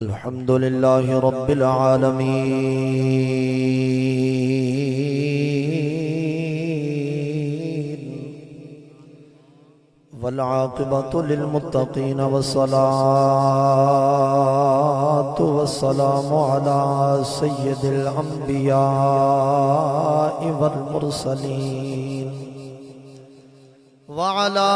الحمد لله رب العالمين والعاقبة للمتقين والصلاة والسلام على سيد الأنبياء والمرسلين وعلى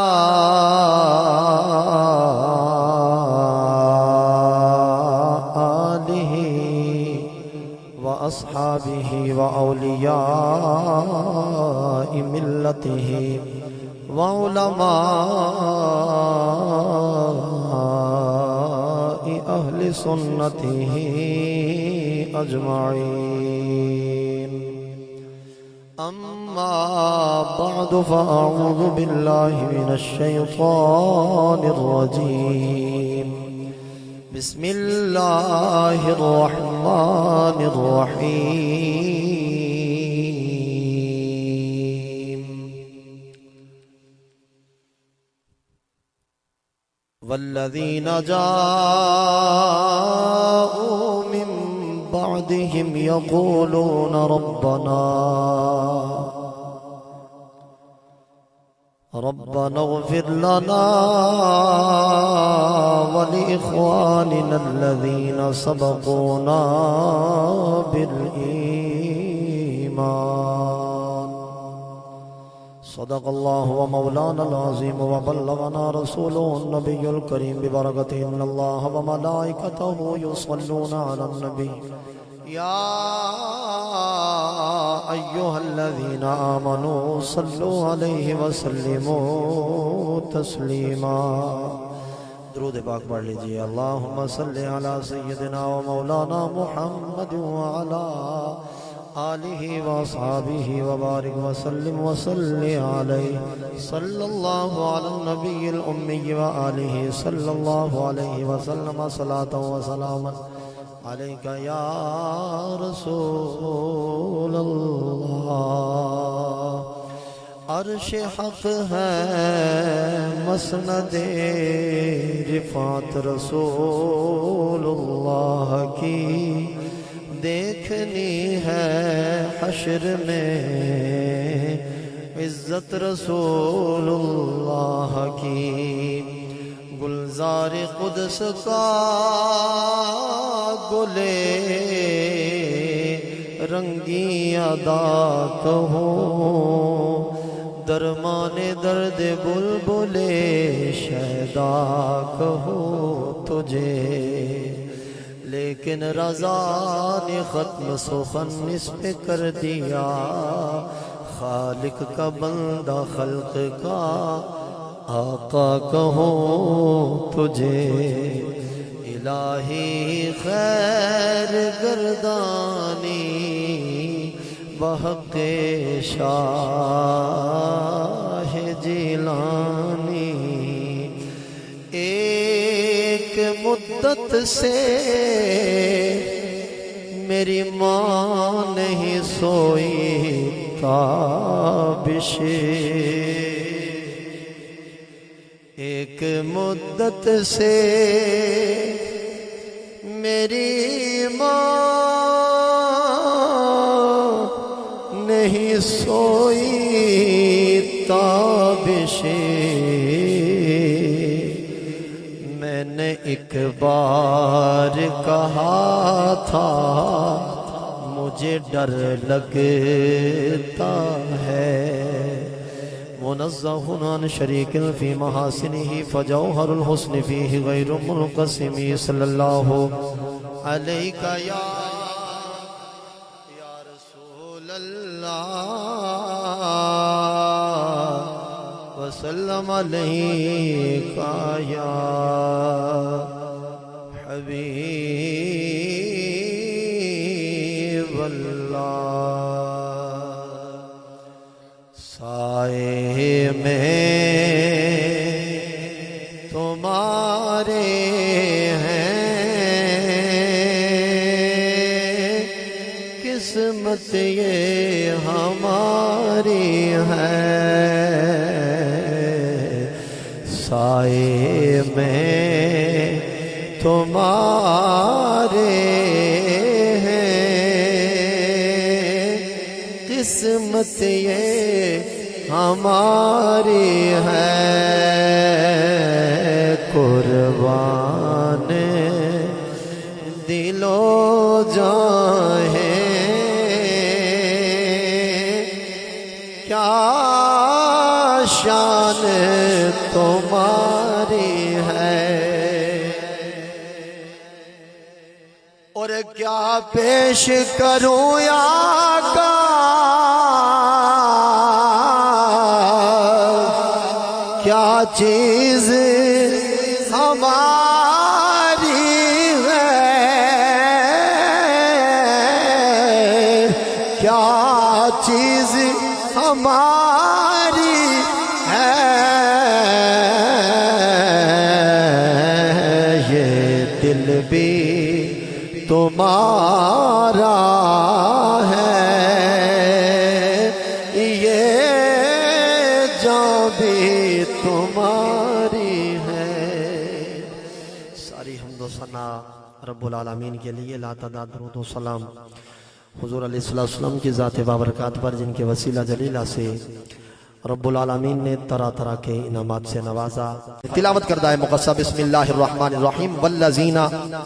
وأصحابه وأولياء ملته وعلماء أهل سنته أجمعين أما بعد فأعوذ بالله من الشيطان الرجيم بسم الله الرحمن الرحيم والذين جاءوا من بعدهم يقولون ربنا اغفر لنا ولإخواننا الذين سبقونا بالإيمان صدق الله ومولانا العظيم وبلغنا رسوله النبي الكريم ببركته إن الله وملائكته يصلون على النبي يا أيها الذين آمنوا صلوا عليه وسلموا تسليما درود پاک پڑھ لیجئے اللہم صلی علی سیدنا و مولانا محمد وعلا آلہ واصحابہ وبارک وسلم وصلی علیہ صلی اللہ علی النبی الأمی وآلہ صلی اللہ علیہ وسلم صلاة و سلاما علیک یا رسول اللہ عرش حق ہے مسند رفعت رسول اللہ کی دیکھنی ہے حشر میں عزت رسول اللہ کی گلزار قدس کا گلے رنگی ادا کہوں درمان درد بلبلے شیدا کہوں تجھے لیکن رضا نے ختم سخن اس پہ کر دیا خالق کا بندہ خلق کا آقا کہوں تجھے الہی خیر گردانی بحق شاہ جیلانی ایک مدت سے میری ماں نہیں سوئی تابش ایک مدت سے میری ماں نہیں سوئی تابش میں نے ایک بار کہا تھا مجھے ڈر لگتا ہے منزہ عن شریک فی محاسنہ فجوہر الحسن فیہ غیر منقسم صلی اللہ علیہ یا رسول اللہ وسلم علیہ یا حبیب اللہ سائے میں تمہارے ہیں قسمت یہ ہماری ہے سائے میں تمہارے قسمت یہ ہماری ہے، قربان دل و جان ہے، کیا شان تمہاری ہے، اور کیا پیش کروں آقا کیا چیز ہماری ہے، کیا چیز ہماری ہے، یہ دل بھی تمہارا ہے، یہ جان بھی تمہاری ہے۔ ساری حمد و ثنا رب العالمین کے لیے، لا تعداد درود و سلام حضور علیہ السلام کی ذات بابرکات پر، جن کے وسیلہ جلیلہ سے رب العالمین نے طرح طرح کے انعامات سے نوازا۔ تلاوت کردہ ہے مقصہ بسم اللہ الرحمن الرحیم، والذین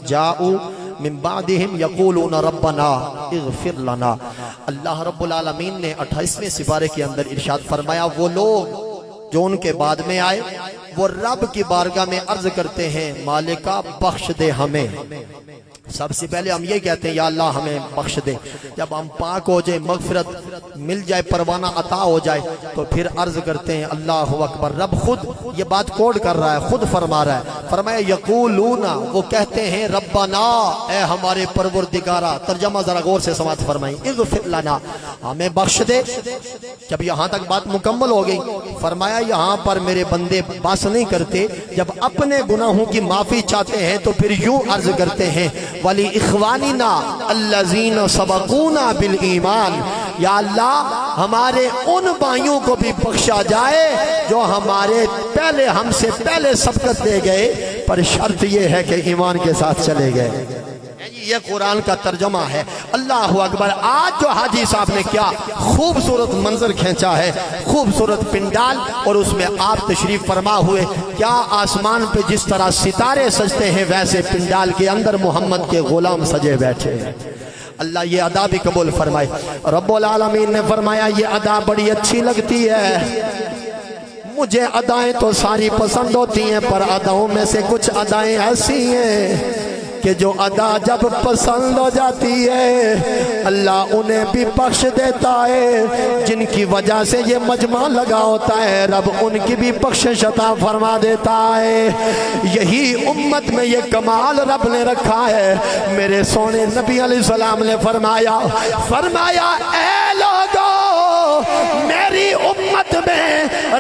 جاؤوا من بعدہم یقولون ربنا اغفر لنا۔ اللہ رب العالمین نے 28ویں سپارے کے اندر ارشاد فرمایا، وہ لوگ جو ان کے بعد میں آئے وہ رب کی بارگاہ میں عرض کرتے ہیں، مالکا بخش دے ہمیں۔ سب سے پہلے ہم یہ کہتے ہیں یا اللہ ہمیں بخش دے، جب ہم پاک ہو جائے، مغفرت مل جائے، پروانہ عطا ہو جائے، تو پھر عرض کرتے ہیں اللہ اکبر۔ رب خود یہ بات کوڈ کر رہا ہے، خود فرما رہا ہے، فرمایا یقولون، وہ کہتے ہیں ربنا، اے ہمارے پروردگارا۔ ترجمہ ذرا غور سے سماعت فرمائیں، اغفر لنا، ہمیں بخش دے۔ جب یہاں تک بات مکمل ہو گئی، فرمایا یہاں پر میرے بندے بس نہیں کرتے، جب اپنے گناہوں کی معافی چاہتے ہیں تو پھر یوں عرض کرتے ہیں ولی اخواننا الذین سبقونا بالایمان، یا اللہ ہمارے ان بھائیوں کو بھی بخشا جائے جو ہمارے پہلے ہم سے پہلے سبقت دے گئے، پر شرط یہ ہے کہ ایمان کے ساتھ چلے گئے۔ یہ قرآن کا ترجمہ ہے۔ اللہ اکبر۔ آج جو حاجی صاحب نے کیا خوبصورت منظر کھینچا ہے، خوبصورت پنڈال، اور اس میں آپ تشریف فرما ہوئے، کیا آسمان پہ جس طرح ستارے سجتے ہیں ویسے پنڈال کے اندر محمد کے غلام سجے بیٹھے ہیں۔ اللہ یہ ادا بھی قبول فرمائے۔ رب العالمین نے فرمایا یہ ادا بڑی اچھی لگتی ہے، مجھے ادائیں تو ساری پسند ہوتی ہیں، پر اداؤں میں سے کچھ ادائیں ایسی ہیں کہ جو ادا جب پسند ہو جاتی ہے اللہ انہیں بھی بخش دیتا ہے، جن کی وجہ سے یہ مجمع لگا ہوتا ہے رب ان کی بھی بخشش عطا فرما دیتا ہے۔ یہی امت میں یہ کمال رب نے رکھا ہے۔ میرے سونے نبی علیہ السلام نے فرمایا اے لوگو میری امت میں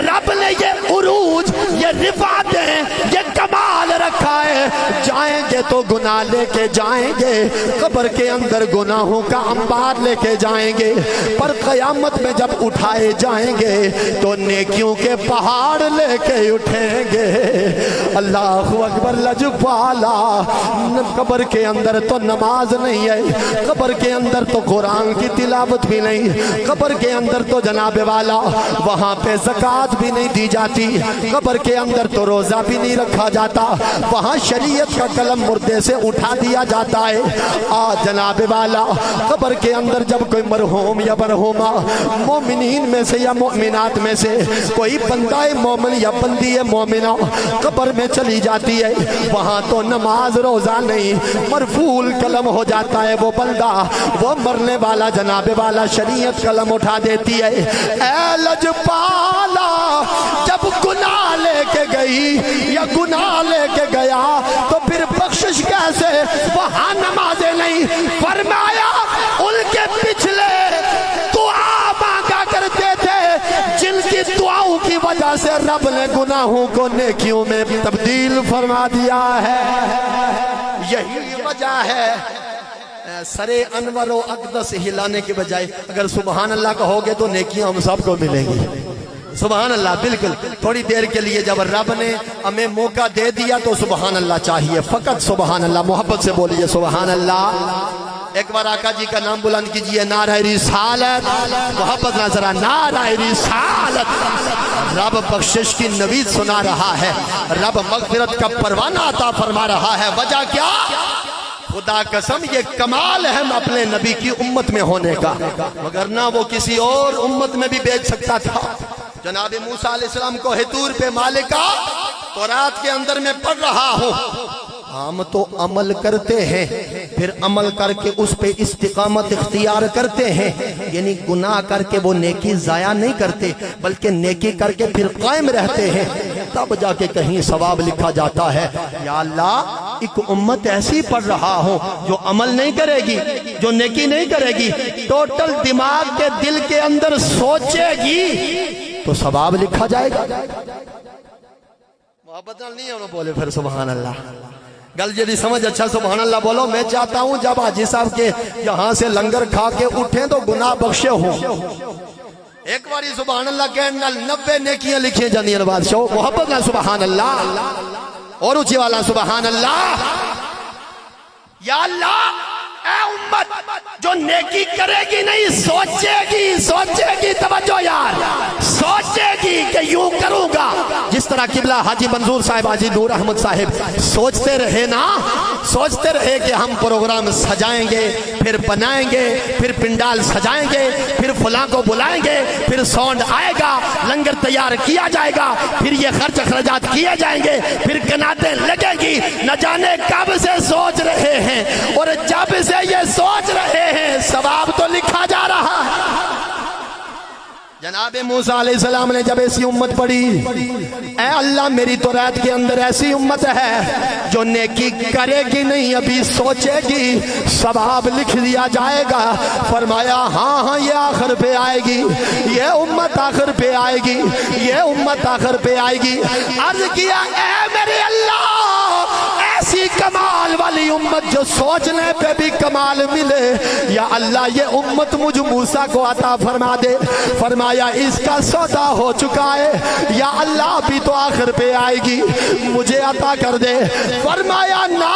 رب نے یہ عروج، یہ رفعتیں، یہ کمال رکھا ہے، جائیں گے تو گناہ لے کے جائیں گے، قبر کے اندر گناہوں کا انبار لے کے جائیں گے، پر قیامت میں جب اٹھائے جائیں گے تو نیکیوں کے پہاڑ لے کے اٹھیں گے۔ اللہ اکبر۔ لجپالا، قبر کے اندر تو نماز نہیں ہے، قبر کے اندر تو قرآن کی تلاوت بھی نہیں، قبر کے اندر تو جناب والا وہاں پہ زکوٰۃ بھی نہیں دی جاتی، قبر کے اندر تو روزہ بھی نہیں رکھا جاتا، وہاں شریعت کا قلم مردے سے اٹھا دیا جاتا ہے۔ جناب والا قبر کے اندر جب کوئی مرحوم یا مرحومہ مومنین میں سے یا مومنات میں سے کوئی بندہ مومن یا بندی مومنہ قبر میں چلی جاتی ہے، وہاں تو نماز روزہ نہیں، مرفوع قلم ہو جاتا ہے وہ بندہ، وہ مرنے والا جناب والا شریعت قلم اٹھا دیتی ہے۔ اے لجپالا، جب گناہ لے کے گئی یا گناہ لے کے گیا تو پھر بخشش کیسے؟ وہاں نمازیں نہیں، فرمایا ان کے پچھلے دعا مانگا کرتے تھے جن کی دعاؤں کی وجہ سے رب نے گناہوں کو نیکیوں میں تبدیل فرما دیا ہے۔ یہی وجہ ہے سر انور و اقدس ہلانے کے بجائے اگر سبحان اللہ کہو گے تو نیکیاں ہم سب کو ملیں گی۔ سبحان اللہ۔ بالکل تھوڑی دیر کے لیے جب رب نے ہمیں موقع دے دیا تو سبحان اللہ چاہیے، فقط سبحان اللہ، محبت سے بولیے سبحان اللہ۔ ایک بار آقا جی کا نام بلند کیجئے، نعرہ رسالت، محبت نظرہ، نعرہ رسالت۔ رب بخشش کی نوید سنا رہا ہے، رب مغفرت کا پروانہ عطا فرما رہا ہے۔ وجہ کیا؟ خدا قسم یہ کمال ہے اپنے نبی کی امت میں ہونے کا، مگر نہ وہ کسی اور امت میں بھی بیچ سکتا تھا۔ جناب موسیٰ علیہ السلام کو حتور پہ مالکہ تورات کے اندر میں پڑھ رہا ہوں، ہم تو عمل کرتے ہیں، پھر عمل کر کے اس پہ استقامت اختیار کرتے ہیں، یعنی گناہ کر کے وہ نیکی ضائع نہیں کرتے بلکہ نیکی کر کے پھر قائم رہتے ہیں، تب جا کے کہیں ثواب لکھا جاتا ہے۔ یا اللہ ایک امت ایسی پڑھ رہا ہوں جو عمل نہیں کرے گی، جو نیکی نہیں کرے گی، ٹوٹل دماغ کے دل کے اندر سوچے گی تو ثواب لکھا جائے گا۔ محبت نہیں ہے، بولے پھر سبحان اللہ۔ گل جی سمجھ اچھا سبحان اللہ بولو۔ میں چاہتا ہوں جب حاجی صاحب کے یہاں سے لنگر کھا کے اٹھیں تو گناہ بخشے ہوں۔ ایک باری سبحان اللہ کہنے 90 نیکیاں لکھیں جانیے بادشاہ۔ محبت نہ سبحان اللہ، اور اونچی والا سبحان اللہ۔ یا اللہ اے امت جو نیکی کرے گی نہیں سوچے گی، توجہ یار، سوچے گی کہ یوں کروں گا، جس طرح قبلہ حاجی منظور صاحب، حاجی نور احمد صاحب سوچتے رہے نا، سوچتے رہے کہ ہم پروگرام سجائیں گے، پھر بنائیں گے، پھر پنڈال سجائیں گے، پھر فلاں کو بلائیں گے، پھر ساؤنڈ آئے گا، لنگر تیار کیا جائے گا، پھر یہ خرچ اخراجات کیے جائیں گے، پھر کناتیں لگیں گی، نہ جانے کب سے سوچ رہے ہیں، اور جب سے یہ سوچ رہے ہیں ثواب تو لکھا جا رہا ہے۔ جناب موسیٰ علیہ السلام نے جب ایسی امت پڑھی، اے اللہ میری تورات کے اندر ایسی امت ہے جو نیکی کرے گی نہیں، ابھی سوچے گی، ثواب لکھ دیا جائے گا۔ فرمایا ہاں یہ آخر پہ آئے گی، یہ امت آخر پہ آئے گی، یہ امت آخر پہ آئے گی۔ عرض کیا اے میرے اللہ ایسی کمال والی امت جو سوچنے پہ بھی کمال ملے، یا اللہ یہ امت مجھ موسیٰ کو عطا فرما دے۔ فرمایا اس کا سودا ہو چکا ہے، یا اللہ ابھی تو آخر پہ آئے گی، مجھے عطا کر دے۔ فرمایا نا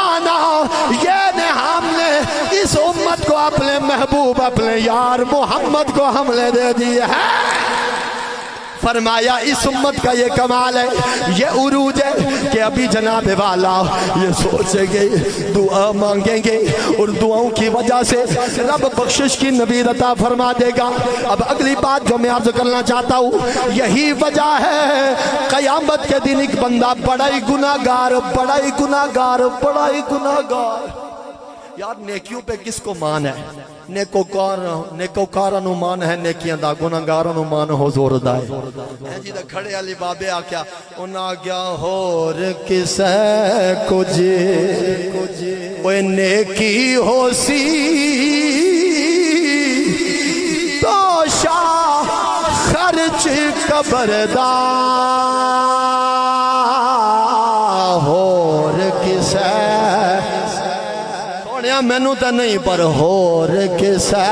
یہ ہم نے اس امت کو اپنے محبوب اپنے یار محمد کو ہم نے دے دی ہے۔ فرمایا اس امت کا یہ کمال ہے، یہ عروج ہے کہ ابھی جناب والا یہ سوچیں گے، دعا مانگیں گے، اور دعاؤں کی وجہ سے رب بخشش کی نوید عطا فرما دے گا۔ اب اگلی بات جو میں عرض کرنا چاہتا ہوں، یہی وجہ ہے قیامت کے دن ایک بندہ بڑا ہی گناہگار یار نیکیوں پہ کس کو مان ہے؟ نیکوکاراں نو مان ہے نیکیاں دا، گناہگاراں نو مان حضور دا ہے جی دا کھڑے علی بابے آکیا انہاں گیا ہور کسے کچھ اوے نیکی ہو سی تو شاہ خرچ قبردہ ہور کسے مینوں تے نہیں پر ہور کسے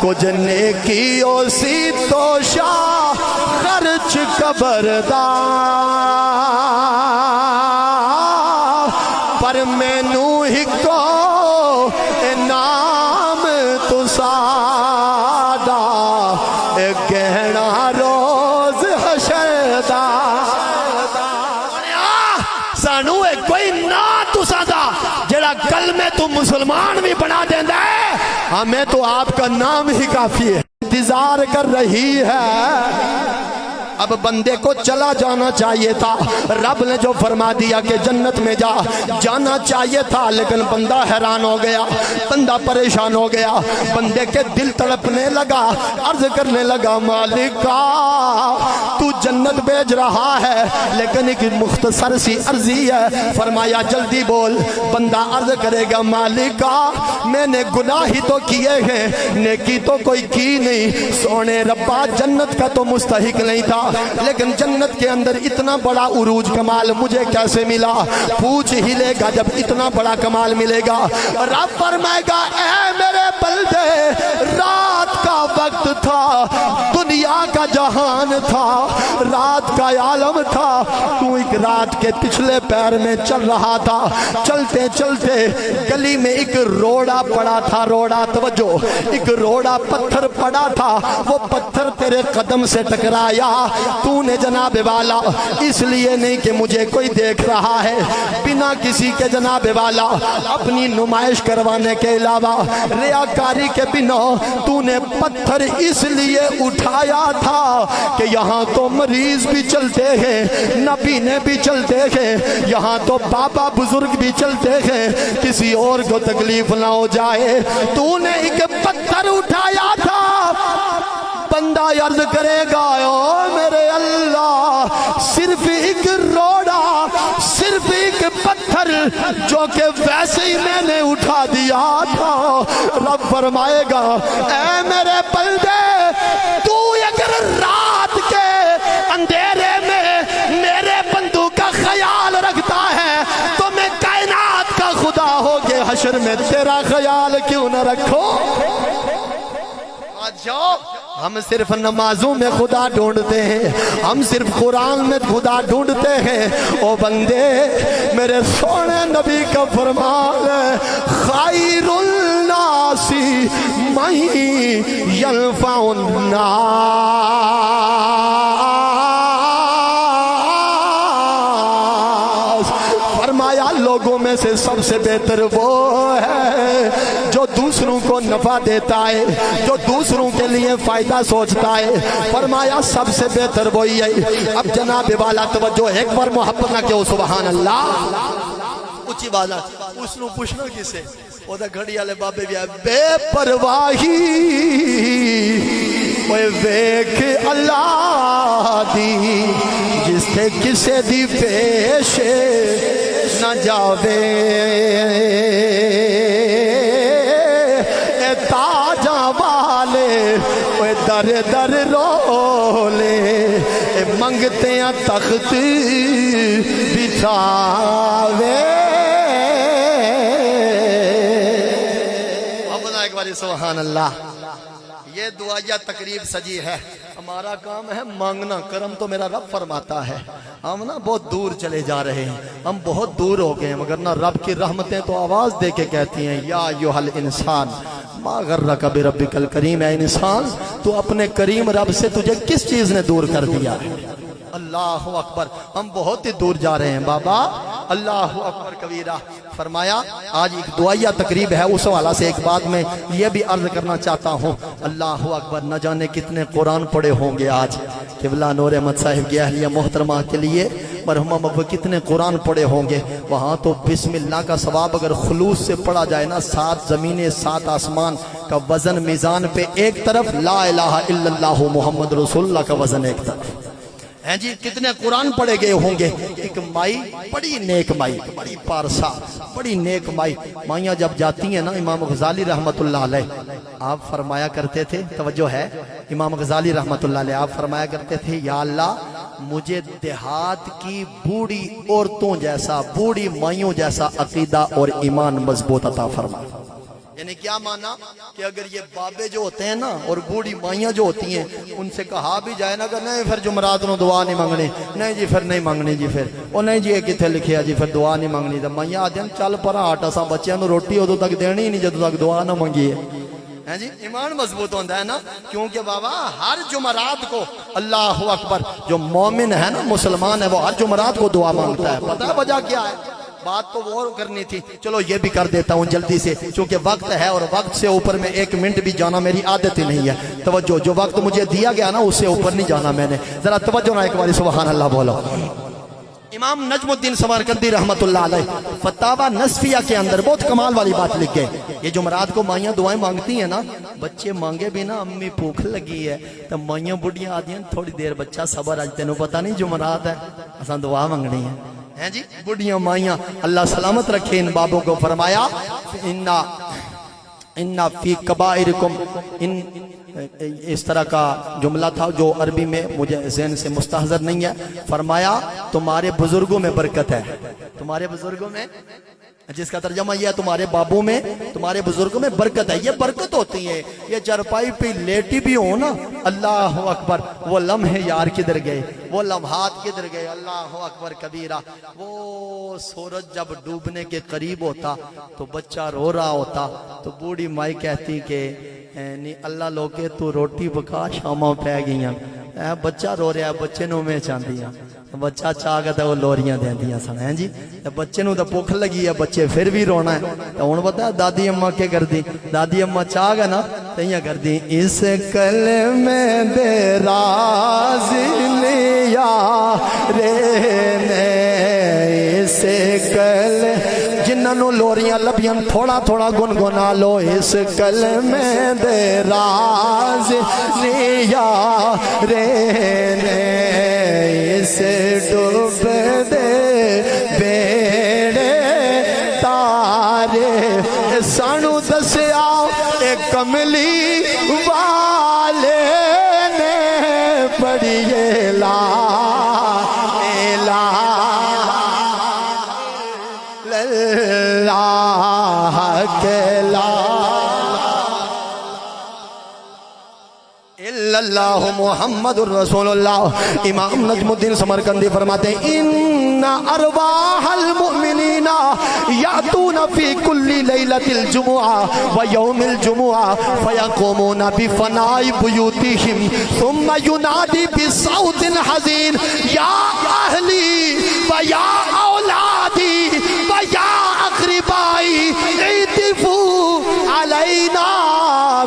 کچھ نیکی ہو سی تو شاہ خرچ قبردہ پر مینوں ہی کو انعام تو سادہ گہنا روز حشر دا سانو کوئی نہ تو سادہ جڑا کلمے تو مسلمان بھی بنا دیندہ ہے، ہمیں تو آپ کا نام ہی کافی ہے۔ انتظار کر رہی ہے، اب بندے کو چلا جانا چاہیے تھا، رب نے جو فرما دیا کہ جنت میں جانا چاہیے تھا، لیکن بندہ حیران ہو گیا، بندہ پریشان ہو گیا، بندے کے دل تڑپنے لگا، عرض کرنے لگا مالکا تو جنت بھیج رہا ہے لیکن ایک مختصر سی عرضی ہے۔ فرمایا جلدی بول۔ بندہ عرض کرے گا مالکا میں نے گناہ ہی تو کیے ہیں، نیکی تو کوئی کی نہیں، سونے ربا جنت کا تو مستحق نہیں تھا، لیکن جنت کے اندر اتنا بڑا عروج کمال مجھے کیسے ملا؟ پوچھ ہی لے گا جب اتنا بڑا کمال ملے گا۔ رب فرمائے گا اے میرے بندے رات کا وقت تھا، دنیا ضیاء کا جہان تھا، رات کا عالم تھا، تو ایک رات کے پچھلے پیر میں چل رہا تھا، چلتے چلتے گلی میں ایک روڑا پڑا تھا، روڑا توجہ، ایک روڑا پتھر پڑا تھا، وہ پتھر تیرے قدم سے ٹکرایا، تو نے جناب والا اس لیے نہیں کہ مجھے کوئی دیکھ رہا ہے، بنا کسی کے جناب والا اپنی نمائش کروانے کے علاوہ ریاکاری کے بنا تو نے پتھر اس لیے اٹھایا تھا کہ یہاں تو مریض بھی چلتے ہیں، نبی نے بھی چلتے ہیں، یہاں تو بابا بزرگ بھی چلتے ہیں، کسی اور کو تکلیف نہ ہو جائے، تو نے ایک پتھر اٹھایا تھا۔ بندہ عرض کرے گا او میرے اللہ، صرف ایک روڑا، صرف ایک پتھر جو کہ ویسے ہی میں نے اٹھا دیا تھا، رب فرمائے گا اے میرے بندے، تو اگر رات کے اندھیرے میں میرے بندوں کا خیال رکھتا ہے تو میں کائنات کا خدا ہو کے حشر میں تیرا خیال کیوں نہ رکھو؟ ہم صرف نمازوں میں خدا ڈھونڈتے ہیں، ہم صرف قرآن میں خدا ڈھونڈتے ہیں۔ او بندے، میرے سونے نبی کا فرمان ہے خیر الناس من ینفع الناس، فرمایا لوگوں میں سے سب سے بہتر وہ ہے جو دوسروں کو نفع دیتا ہے، جو دوسروں کے لیے فائدہ سوچتا ہے، فرمایا سب سے بہتر وہی ہے۔ اب جناب والا توجہ، ایک بار محبت نہ کہو سبحان اللہ، اچھی والا اس نو پوچھنا کسے، وہ دا گھڑی والے بابے بھی آئے، بے پرواہی اوے ویکھ اللہ دی جس تے کسے دی پیش نہ جاوے، تاجاں والے در در رولے، منگتے ہیں تخت بچھاوے۔ اب ایک باری سبحان اللہ۔ یہ دعائیہ تقریب سجی ہے، ہمارا کام ہے مانگنا، کرم تو میرا رب فرماتا ہے۔ ہم نا بہت دور چلے جا رہے ہیں، ہم بہت دور ہو گئے ہیں، مگر نا رب کی رحمتیں تو آواز دے کے کہتی ہیں یا ایھا الانسان ما غرک بربک الکریم، اے انسان تو اپنے کریم رب سے تجھے کس چیز نے دور کر دیا؟ اللہ اکبر، ہم بہت ہی دور جا رہے ہیں بابا، اللہ اکبر کبیرہ۔ فرمایا آج ایک دعائیہ تقریب ہے، اس حوالے سے ایک بات میں یہ بھی عرض کرنا چاہتا ہوں، اللہ اکبر، نہ جانے کتنے قرآن پڑھے ہوں گے آج قبلہ نور احمد صاحب کی اہلیہ محترمہ کے لیے، مرحومہ ابو کتنے قرآن پڑھے ہوں گے، وہاں تو بسم اللہ کا ثواب اگر خلوص سے پڑھا جائے نا، 7 زمینیں 7 آسمان کا وزن میزان پہ ایک طرف، لا الہ الا اللہ محمد رسول اللہ کا وزن ایک طرف ہیں جی، کتنے قرآن پڑھے گئے ہوں گے۔ ایک مائی، بڑی نیک مائی، بڑی پارسا، بڑی نیک مائی، مائیاں جب جاتی ہیں نا، امام غزالی رحمت اللہ علیہ آپ فرمایا کرتے تھے، توجہ ہے، امام غزالی رحمت اللہ علیہ آپ فرمایا کرتے تھے یا اللہ مجھے دیہات کی بوڑھی عورتوں جیسا، بوڑھی مائیوں جیسا عقیدہ اور ایمان مضبوط عطا فرما۔ یعنی کیا مانا کہ اگر یہ بابے جو ہوتے ہیں نا اور بوڑھی مائیاں جو ہوتی ہیں، ان سے کہا بھی جائے نا کہ نہیں پھر جمعرات نو دعا نہیں مانگنی، نہیں جی پھر نہیں مانگنی جی، پھر وہ نہیں جی یہ کتنے لکھیا جی پھر دعا نہیں مانگنی، تو مائیاں آتے ہیں چل پر آٹا سا بچیاں نو روٹی ادو تک دینی ہی نہیں جدو تک دعا نہ مانگی ہے جی۔ ایمان مضبوط ہوتا ہے نا، کیونکہ بابا ہر جمعرات کو اللہ اکبر جو مومن ہے نا، مسلمان ہے، وہ ہر جمعرات کو دعا مانگتا ہے۔ پتہ ہے وجہ کیا ہے؟ بات تو وہ کرنی تھی، چلو یہ بھی کر دیتا ہوں جلدی سے، چونکہ وقت ہے اور وقت سے اوپر میں 1 منٹ بھی جانا میری عادت ہی نہیں ہے۔ توجہ، جو وقت مجھے دیا گیا نا اس سے اوپر نہیں جانا میں نے، ذرا توجہ نہ ایک باری سبحان اللہ بولو۔ امام نجم الدین سمرقندی رحمت اللہ علیہ فتاوی نصفیہ کے اندر بہت کمال والی بات لکھ گئے، یہ جمعرات کو مائیاں دعائیں مانگتی ہیں نا، بچے مانگے بھی نا امی بھوک لگی ہے تو مائیاں بڑھیاں آدھی ہیں تھوڑی دیر بچہ صبر، آج تینوں پتہ نہیں جمعرات ہے اساں دعا مانگنی ہے ہیں جی۔ بڑھیاں مائیاں اللہ سلامت رکھے ان بابوں کو، فرمایا اِنَّا فِي قَبَائِرِكُمْ، اس طرح کا جملہ تھا جو عربی میں مجھے ذہن سے مستحضر نہیں ہے، فرمایا تمہارے بزرگوں میں برکت ہے، تمہارے بزرگوں میں جس کا ترجمہ یہ ہے تمہارے بابوں میں تمہارے بزرگوں میں برکت ہے. یہ برکت ہوتی ہے. یہ چرپائی پہ لیٹی بھی ہو نا, اللہ اکبر, وہ لمحے یار کدھر گئے, وہ لمحات کدھر گئے, اللہ اکبر کبیرہ. وہ سورج جب ڈوبنے کے قریب ہوتا تو بچہ رو رہا ہوتا تو بوڑھی مائی کہتی کہ اللہ لوگے تو روٹی پکا شاماں پہ گئیاں, بچہ رو رہا ہے بچے نو میں چاندیاں. بچہ چاہ گیا وہ لوریاں دیں دیاں سن ہیں جی. بچے نو تو بھوک لگی ہے, بچے پھر بھی رونا ہے. تو ہن پتہ دادی اماں کیا کر دی, دادی اماں چاہ گیا نا تو یہ کر دی, اس کلمے دے راز لیا رے نے, اس کل جنہوں لوریاں لبیاں تھوڑا تھوڑا گنگنا لو, اس کلمے دے راز لیا رے نے, اس ڈوب دے بیڑے تارے سانو دسیا اے کملی والے نے پڑھیے لا الہ اللہ کے لا اللہ محمد الرسول اللہ. امام نجم الدین سمرقندی فرماتے ہیں ان ارواح المؤمنین یاتون فی کل لیلۃ الجمعہ و یوم الجمعہ فیقومون بفناء بیوتہم ثم ینادی بصوت حزین یا اہلی و یا اولادی و یا اقربائی عطفوا علینا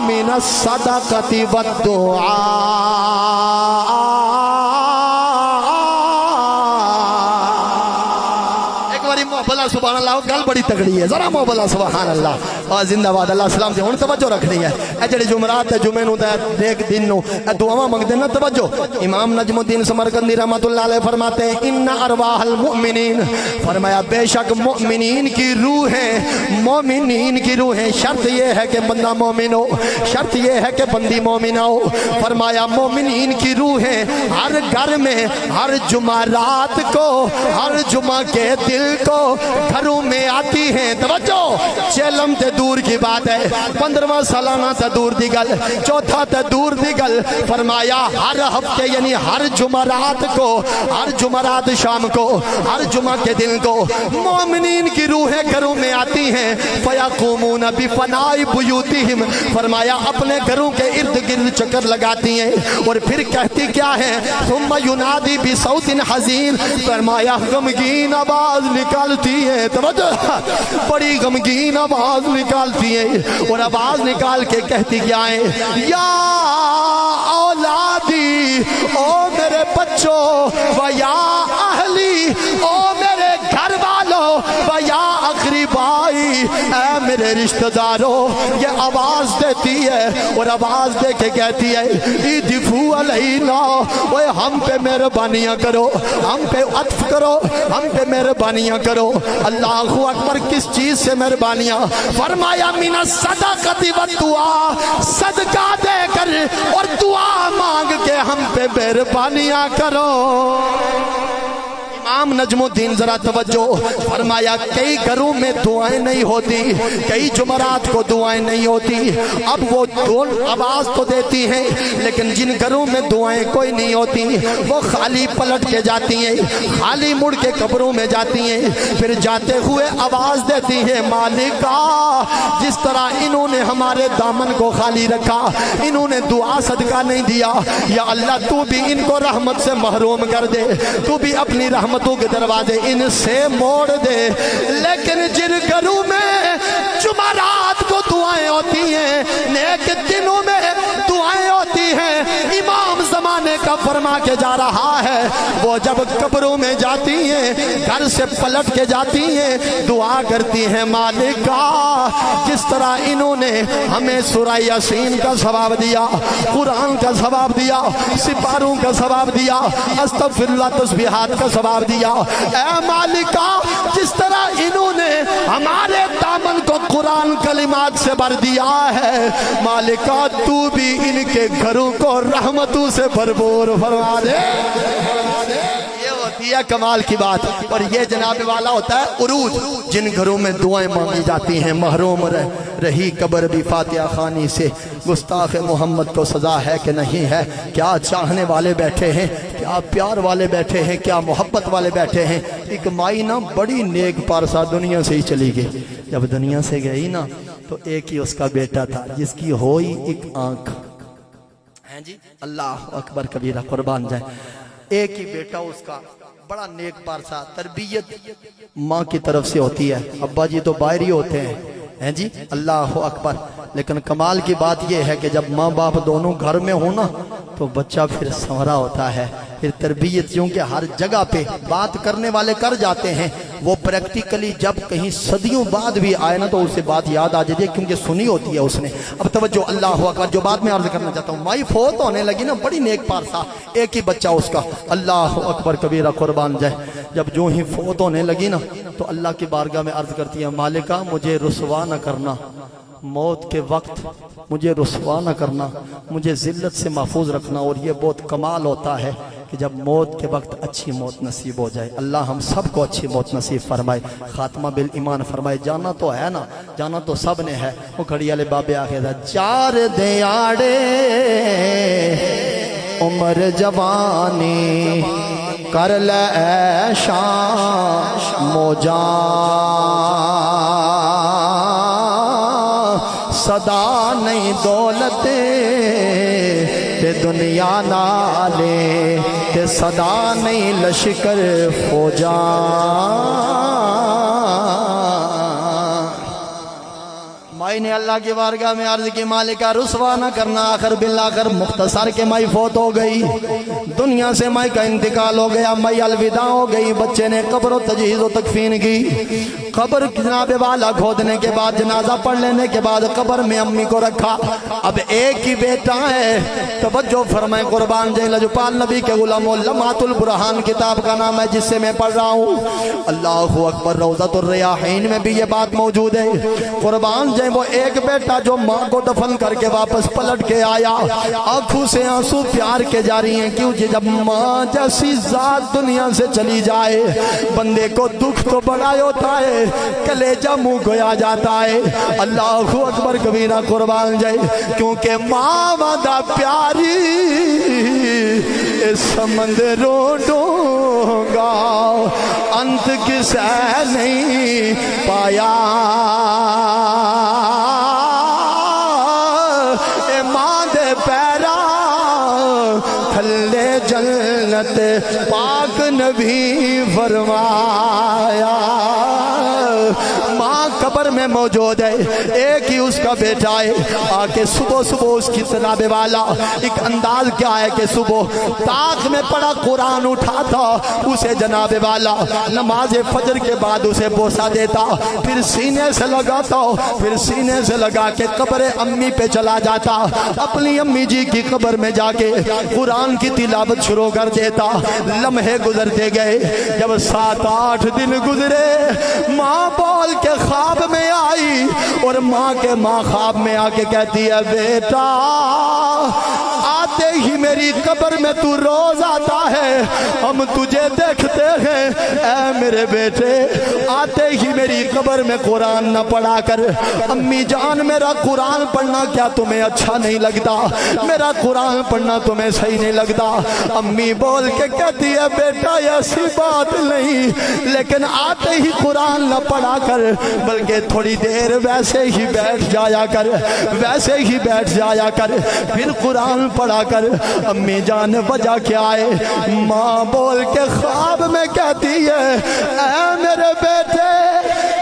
من الصدقۃ والدعاء. محبت سبحان اللہ, گل بڑی تگڑی ہے, ذرا محبت سبحان اللہ اور زندہ باد اللہ سلام سے. ہن توجہ رکھنی ہے, اے جڑے جمعرات تے جمعے نو تے ایک دن نو اے دعاواں منگدے نا, توجہ. امام نجم الدین سمرقندی رحمۃ اللہ علیہ فرماتے ہیں ان ارواح المؤمنین, فرمایا بے شک مؤمنین کی روحیں, مومنین کی روحیں, شرط یہ ہے کہ بندہ مومن ہو, شرط یہ ہے کہ بندی مومنہ ہو. فرمایا مومنین کی روحیں ہر گھر میں ہر جمعرات کو, ہر جمعہ کے دل کو گھروں میں آتی ہیں. توجہ, چیلم تے دور کی بات ہے, 15واں سالانہ تے دور دی گل, چوتھا تے دور دی گل. فرمایا ہر ہفتے یعنی ہر جمعرات کو, ہر جمعرات شام کو, ہر جمعہ کے دن کو مومنین کی روحیں گھروں میں آتی ہیں. فیقومون بفناء بیوتہم, فرمایا اپنے گھروں کے ارد گرد چکر لگاتی ہیں اور پھر کہتی کیا ہے, ثم ینادی بصوت حزین, فرمایا غمگین آواز نکالتی ہے. توجہ, بڑی غمگین آواز نکالتی ہے اور آواز نکال کے کہتی کیا ہے, یا اولادی, او میرے بچوں, و یا اہلی, او میرے گھر والوں, و یا اقربائی, اے میرے رشتہ داروں. یہ آواز دیتی ہے اور آواز دے کے کہتی ہے, ادفعوا علینا, اوے ہم پہ مہربانیاں کرو, ہم پہ عطف کرو, ہم پہ مہربانیاں کرو. اللہ اکبر, کس چیز سے مہربانیاں؟ فرمایا من الصدقۃ والدعاء, صدقہ دے کر اور دعا مانگ کے ہم پہ مہربانیاں کرو. امام نجم الدین ذرا توجہ, فرمایا کئی گھروں میں دعائیں نہیں ہوتی, کئی جمعرات کو دعائیں نہیں ہوتی. اب وہ دون آواز تو دیتی ہیں لیکن جن گھروں میں دعائیں کوئی نہیں ہوتی وہ خالی پلٹ کے جاتی ہیں, خالی مڑ کے قبروں میں جاتی ہیں. پھر جاتے ہوئے آواز دیتی ہیں, مالکا جس طرح انہوں نے ہمارے دامن کو خالی رکھا, انہوں نے دعا صدقہ نہیں دیا, یا اللہ تو بھی ان کو رحمت سے محروم کر دے, تو بھی اپنی رحمتوں کے دروازے ان سے موڑ دے. لیکن جن گھروں میں جمعرات کو دعائیں ہوتی ہیں, نیک دنوں میں دعائیں ہوتی ہیں, امام زمانے کا فرما کے جا رہا ہے, وہ جب قبروں میں جاتی ہیں گھر سے پلٹ کے جاتی ہیں, دعا کرتی ہیں, مالکا جس طرح انہوں نے ہمیں سورہ یاسین کا ثواب دیا, قرآن کا ثواب دیا, سپاروں کا ثواب دیا, استغفر اللہ تسبیحات کا ثواب دیا, اے مالکا جس طرح انہوں نے ہمارے دامن کو قرآن کلمات سے بھر دیا ہے, مالکا تو بھی ان کے گھروں کو رحمتوں سے بھرپور فرما دے. یہ کمال کی بات. اور یہ جناب والا ہوتا ہے عروج. جن گھروں میں دعائیں مانگی جاتی ہیں محروم رہی قبر بھی فاتحہ خوانی سے. گستاخ محمد کو سزا ہے کہ نہیں ہے؟ کیا چاہنے والے بیٹھے ہیں, کیا پیار والے بیٹھے ہیں, کیا محبت والے بیٹھے ہیں. ایک مائی نا بڑی نیک پارسا دنیا سے ہی چلی گئی. جب دنیا سے گئی نا تو ایک ہی اس کا بیٹا تھا جس کی ہوئی ایک آنکھ ہیں جی. اللہ اکبر کبیرہ, قربان جائے. ایک ہی بیٹا اس کا, بڑا نیک پارسا. تربیت ماں کی طرف سے ہوتی ہے, ابا جی تو باہری ہوتے ہیں جی. اللہ اکبر. لیکن کمال کی بات یہ ہے کہ جب ماں باپ دونوں گھر میں ہوں نا تو بچہ پھر سنورا ہوتا ہے. پھر تربیت کیونکہ ہر جگہ پہ بات کرنے والے کر جاتے ہیں, وہ پریکٹیکلی جب کہیں صدیوں بعد بھی آئے نا تو اسے بات یاد آ جاتی ہے کیونکہ سنی ہوتی ہے اس نے. اب توجہ, اللہ اکبر. جو بات میں عرض کرنا چاہتا ہوں, مائی فوت ہونے لگی نا, بڑی نیک پارسا, ایک ہی بچہ اس کا. اللہ اکبر کبیرہ, قربان جائے. جب جو ہی فوت ہونے لگی نا تو اللہ کی بارگاہ میں عرض کرتی ہے, مالکہ مجھے رسوا نہ کرنا, موت کے وقت مجھے رسوا نہ کرنا, مجھے ذلت سے محفوظ رکھنا. اور یہ بہت کمال ہوتا ہے کہ جب موت کے وقت اچھی موت نصیب ہو جائے. اللہ ہم سب کو اچھی موت نصیب فرمائے, خاتمہ بالایمان فرمائے. جانا تو ہے نا, جانا تو سب نے ہے. وہ کھڑی والے بابے آخر تھا, 4 دیاڑے عمر جوانی کر لے شان موجان, صدا نہیں دولت تے دنیا نالے, تے صدا نہیں لشکر فوجان. مائی نے اللہ کی بارگاہ میں عرض کی, مالکہ رسوا نہ کرنا. آخر بالآخر مختصر کے مائی فوت ہو گئی, دنیا سے مائی کا انتقال ہو گیا, مائی الوداع ہو گئی. بچے نے قبر و تجہیز و تکفین کی. قبر جناب والا کھودنے کے بعد, جنازہ پڑھ لینے کے بعد قبر میں امی کو رکھا. اب ایک ہی بیٹا ہے. توجہ فرمائے, قربان جائے. لجپال نبی کے غلام, لمحات البرہان کتاب کا نام ہے جس سے میں پڑھ رہا ہوں. اللہ اکبر. روضۃ الریاحین میں بھی یہ بات موجود ہے. قربان جائے, وہ ایک بیٹا جو ماں کو دفن کر کے واپس پلٹ کے آیا, آنکھوں سے آنسو پیار کے جاری ہیں. کیوں؟ جب ماں جیسی ذات دنیا سے چلی جائے بندے کو دکھ تو بڑا ہوتا ہے, کلیجہ منہ کو آ جاتا ہے. اللہ اکبر کبیرہ, قربان جائے. کیونکہ ماں وعدہ پیاری اس سمندروں ڈونگا انت کسے نہیں پایا. اے ماں دے پیرا تھلے جنت پاک نبی فرمایا. ماں قبر میں موجود ہے, ایک ہی اس کا بیٹا ہے. آ کے صبح صبح اس کی جناب والا ایک انداز کیا ہے کہ صبح طاق میں پڑا قرآن اٹھاتا, اسے جناب والا نماز فجر کے بعد اسے بوسہ دیتا, پھر سینے سے لگاتا, پھر سینے سے لگا کے قبر امی پہ چلا جاتا, اپنی امی جی کی قبر میں جا کے قرآن کی تلاوت شروع کر دیتا. لمحے گزرتے گئے, جب 7-8 دن گزرے, ماں بول کے خواب میں آئی, اور ماں خواب میں آ کے کہتی ہے, بیٹا آتے ہی میری قبر میں تو روز آتا ہے, ہم تجھے دیکھتے ہیں. اے میرے بیٹے, آتے ہی میری قبر میں قرآن نہ پڑھا کر. امی جان, میرا قرآن پڑھنا کیا تمہیں اچھا نہیں لگتا؟ میرا قرآن پڑھنا تمہیں صحیح نہیں لگتا؟ امی بول کے کہتی ہے, بیٹا ایسی بات نہیں, لیکن آتے ہی قرآن نہ پڑھا کر, بلکہ تھوڑی دیر ویسے ہی بیٹھ جایا کر, ویسے ہی بیٹھ جایا کر, پھر قرآن پڑھا کر. امی جان وجہ کیا ہے؟ ماں بول کے خواب میں کہتی ہے, اے میرے بیٹے,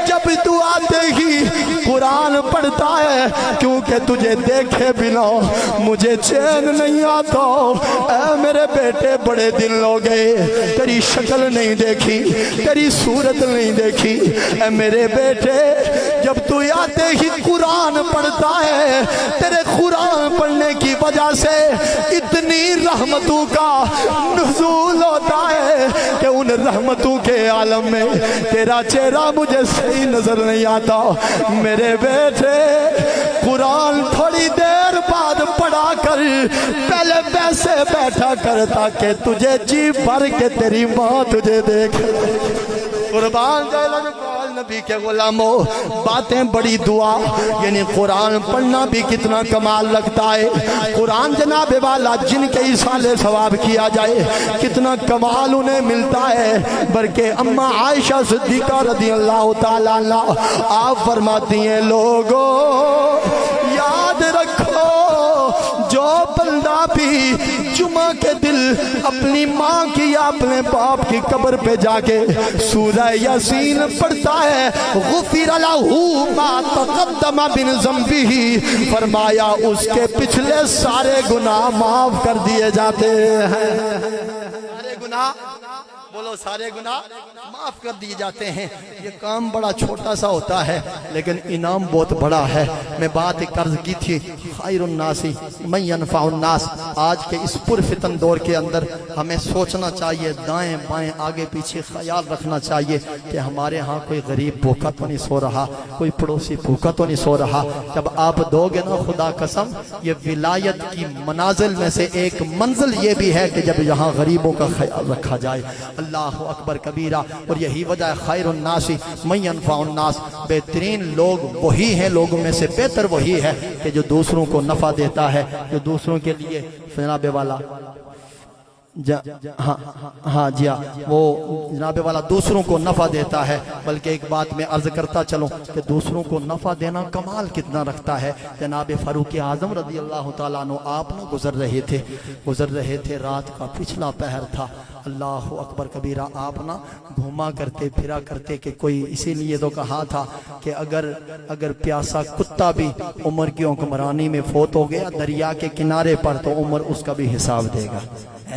جب تو آتے ہی قرآن پڑھتا ہے, کیونکہ تجھے دیکھے بنا مجھے چین نہیں آتا. اے میرے بیٹے, بڑے دن ہو گئے, تیری شکل نہیں دیکھی, تیری صورت نہیں دیکھی. اے میرے بیٹے, جب تو آتے ہی قرآن پڑھتا ہے, تیرے قرآن پڑھنے کی وجہ سے اتنی رحمتوں کا نزول ہوتا ہے کہ ان رحمتوں کے عالم میں تیرا چہرہ مجھے صحیح نظر نہیں آتا. میرے بیٹے, قرآن تھوڑی دیر بعد نماز پڑھا کر پہلے ویسے بیٹھا کر تاکہ تجھے جی بھر کے تیری ماں تجھے دیکھے۔ قربان جائے نبی کے غلاموں، باتیں بڑی دعا، یعنی قرآن پڑھنا بھی کتنا کمال لگتا ہے۔ قرآن جناب والا جن کے ایصال ثواب کیا جائے کتنا کمال انہیں ملتا ہے۔ بلکہ اماں عائشہ صدیقہ رضی اللہ تعالیٰ عنہ آپ فرماتی ہیں، لوگوں یاد رکھو جو بندہ بھی جمعہ کے دل اپنی ماں کی یا اپنے باپ کی قبر پہ جا کے سورہ یاسین پڑھتا ہے، غفر لہ ما تقدم من ذنبہ، فرمایا اس کے پچھلے سارے گناہ معاف کر دیے جاتے ہیں۔ سارے گناہ بولو، سارے گناہ معاف کر دیے جاتے ہیں۔ یہ کام بڑا چھوٹا سا ہوتا ہے لیکن انعام بہت بڑا ہے۔ میں بات ایک عرض کی تھی، خیر الناس من ینفع الناس۔ آج کے اس پرفتن دور کے اندر ہمیں سوچنا چاہیے، دائیں بائیں آگے پیچھے خیال رکھنا چاہیے کہ ہمارے ہاں کوئی غریب بھوکا تو نہیں سو رہا، کوئی پڑوسی بھوکا تو نہیں سو رہا۔ جب آپ دو گے نا، خدا قسم یہ ولایت کی منازل میں سے ایک منزل یہ بھی ہے کہ جب یہاں غریبوں کا خیال رکھا جائے۔ اللہ اکبر کبیرہ۔ اور یہی وجہ ہے خیر الناس من ینفع الناس، بہترین لوگ وہی ہیں، لوگوں میں سے بہتر وہی ہے کہ جو دوسروں کو نفع دیتا ہے، جو دوسروں کے لیے جناب والا ہاں جی ہاں، وہ جناب والا دوسروں کو نفع دیتا ہے۔ بلکہ ایک بات میں عرض کرتا چلوں کہ دوسروں کو نفع دینا کمال کتنا رکھتا ہے۔ جناب فاروق اعظم رضی اللہ تعالیٰ عنہ آپ نہ گزر رہے تھے، رات کا پچھلا پہر تھا۔ اللہ اکبر کبیرہ۔ آپ نا گھوما کرتے پھرا کرتے کہ کوئی، اسی لیے تو کہا تھا کہ اگر پیاسا کتا بھی عمر کی حکمرانی میں فوت ہو گیا دریا کے کنارے پر تو عمر اس کا بھی حساب دے گا۔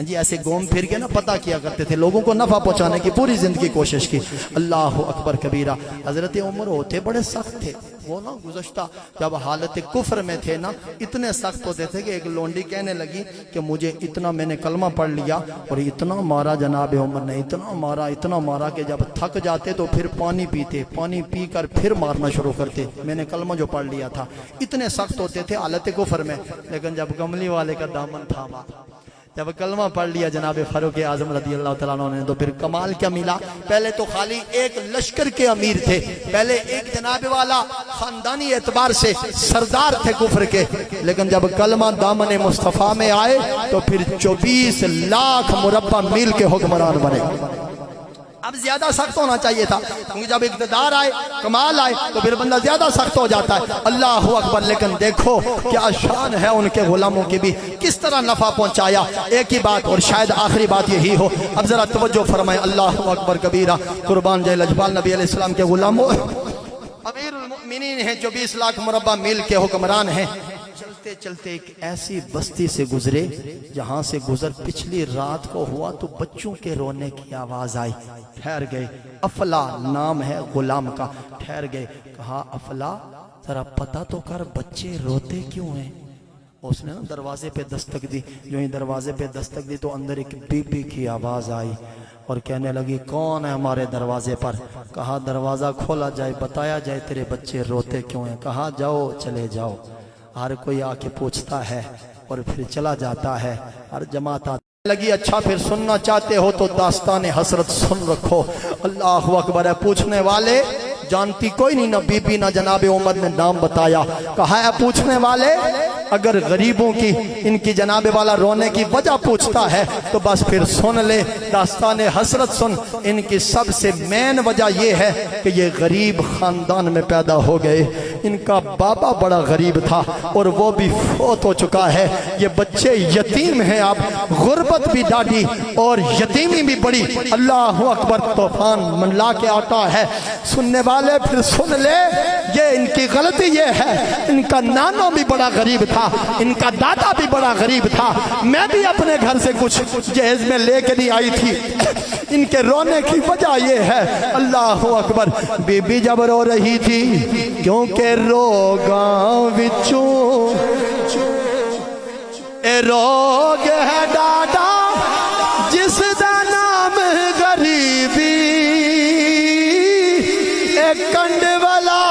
جی ایسے گھوم پھر کے نا پتہ کیا کرتے تھے، لوگوں کو نفع پہنچانے کی پوری زندگی کوشش کی۔ اللہ اکبر کبیرہ۔ حضرت عمر ہوتے بڑے سخت تھے، وہ نا گزشتہ جب حالت کفر میں تھے نا اتنے سخت ہوتے تھے کہ ایک لونڈی کہنے لگی کہ مجھے اتنا، میں نے کلمہ پڑھ لیا اور اتنا مارا جناب عمر نے، اتنا مارا کہ جب تھک جاتے تو پھر پانی پیتے، پانی پی کر پھر مارنا شروع کرتے، میں نے کلمہ جو پڑھ لیا تھا۔ اتنے سخت ہوتے تھے حالت کفر میں، لیکن جب کملی والے کا دامن تھاما، جب کلمہ پڑھ لیا جناب فاروق اعظم رضی اللہ تعالیٰ عنہ نے، تو پھر کمال کیا ملا۔ پہلے تو خالی ایک لشکر کے امیر تھے، پہلے ایک جناب والا خاندانی اعتبار سے سردار تھے کفر کے، لیکن جب کلمہ دامن مصطفیٰ میں آئے تو پھر 24 لاکھ مربع میل کے حکمران بنے۔ اب زیادہ سخت ہونا چاہیے تھا، کیونکہ جب اقتدار آئے، کمال آئے تو پھر بندہ زیادہ سخت ہو جاتا ہے۔ اللہ اکبر۔ لیکن دیکھو کیا شان ہے ان کے غلاموں کی بھی، کس طرح نفع پہنچایا۔ ایک ہی بات اور شاید آخری بات یہی ہو، اب ذرا توجہ فرمائیں۔ اللہ اکبر کبیرہ۔ قربان جائے لجپال نبی علیہ السلام کے غلاموں، امیر المؤمنین ہیں جو 20 لاکھ مربع میل کے حکمران ہیں۔ چلتے چلتے ایک ایسی بستی سے گزرے جہاں سے گزر پچھلی رات کو ہوا تو بچوں کے رونے کی آواز آئی۔ ٹھہر گئے، افلا نام ہے غلام کا، ٹھہر گئے، کہا افلا ذرا پتہ تو کر بچے روتے کیوں ہیں۔ اس نے دروازے پہ دستک دی، جو ہی دروازے پہ دستک دی تو اندر ایک بی بی کی آواز آئی اور کہنے لگی کون ہے ہمارے دروازے پر۔ کہا دروازہ کھولا جائے، بتایا جائے تیرے بچے روتے کیوں ہیں۔ کہا جاؤ، چلے جاؤ۔ ہر کوئی آ کے پوچھتا ہے اور پھر چلا جاتا ہے، ہر جماعت لگی۔ اچھا پھر سننا چاہتے ہو تو داستان حسرت سن رکھو۔ اللہ اکبر ہے۔ پوچھنے والے جانتی کوئی نہیں، نہ بی بی نہ جناب عمر نے نام بتایا۔ کہا ہے پوچھنے والے اگر غریبوں کی، ان کی جناب والا رونے کی وجہ پوچھتا ہے تو بس پھر سن لے داستان حسرت سن۔ ان کی سب سے مین وجہ یہ ہے کہ یہ غریب خاندان میں پیدا ہو گئے۔ ان کا بابا بڑا غریب تھا اور وہ بھی فوت ہو چکا ہے۔ یہ بچے یتیم ہیں، اب غربت بھی ڈاڈی اور یتیمی بھی بڑی۔ اللہ اکبر۔ طوفان منلا کے آتا ہے۔ سننے والے پھر سن لے، یہ ان کی غلطی یہ ہے، ان کا نانو بھی بڑا غریب تھا، ان کا دادا بھی بڑا غریب تھا۔ میں بھی اپنے گھر سے کچھ جہیز میں لے کے نہیں آئی تھی۔ ان کے رونے کی وجہ یہ ہے۔ اللہ اکبر۔ بی بی جب رو رہی تھی کیونکہ روگاں وچوں اے روگ ہے ڈاڈا جس دا نام غریبی، اے کنڈ والا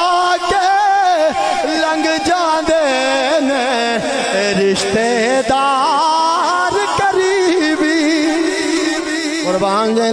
کے لنگ جاندے نے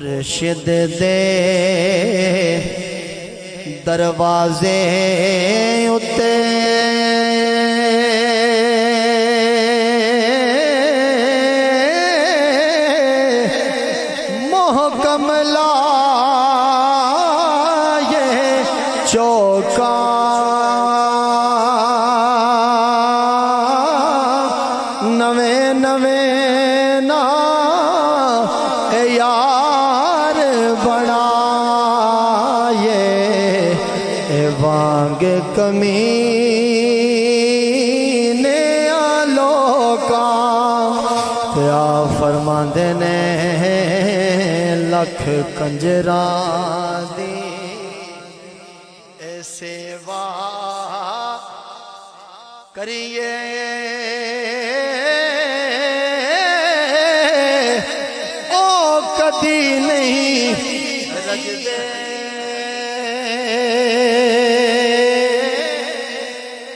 مرشد دے دروازے اتے محکم لائے چوکا نویں نویں نا یار بنائے وانگ کمینے لوکا کیا فرماندے نے لکھ کنجراں دی اے سیوا کریے او کدی نہیں رجدے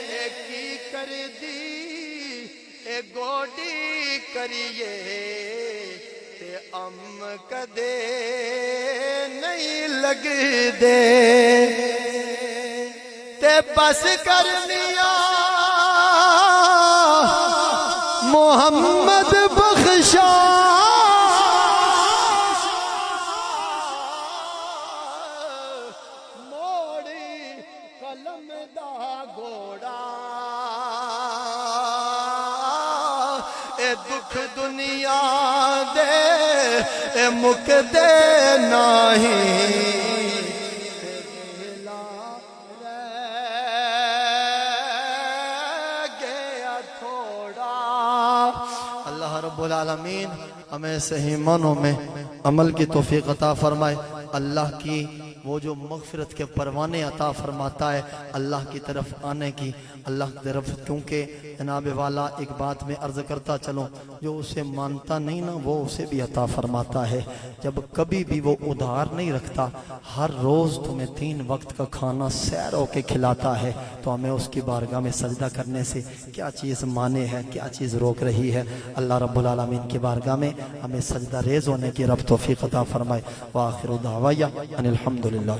اے کی کر دی اے گوڈی کریے تے ام کدے نہیں لگ دے تے بس کرنیا محمد بخشا موڑی قلم دا گھوڑا اے دکھ دنیا دے اے مک دے نہیں رب العالمین ہمیں صحیح معنوں میں عمل کی توفیق عطا فرمائے اللہ کی وہ جو مغفرت کے پروانے عطا فرماتا ہے اللہ کی طرف آنے کی اللہ کی طرف کیونکہ جناب والا ایک بات میں عرض کرتا چلوں جو اسے مانتا نہیں نا وہ اسے بھی عطا فرماتا ہے جب کبھی بھی وہ ادھار نہیں رکھتا ہر روز تمہیں 3 وقت کا کھانا سیر ہو کے کھلاتا ہے تو ہمیں اس کی بارگاہ میں سجدہ کرنے سے کیا چیز مانے ہے کیا چیز روک رہی ہے اللہ رب العالمین کی بارگاہ میں ہمیں سجدہ ریز ہونے کی رب توفیق عطا فرمائے وآخر دعوایا ان الحمدللہ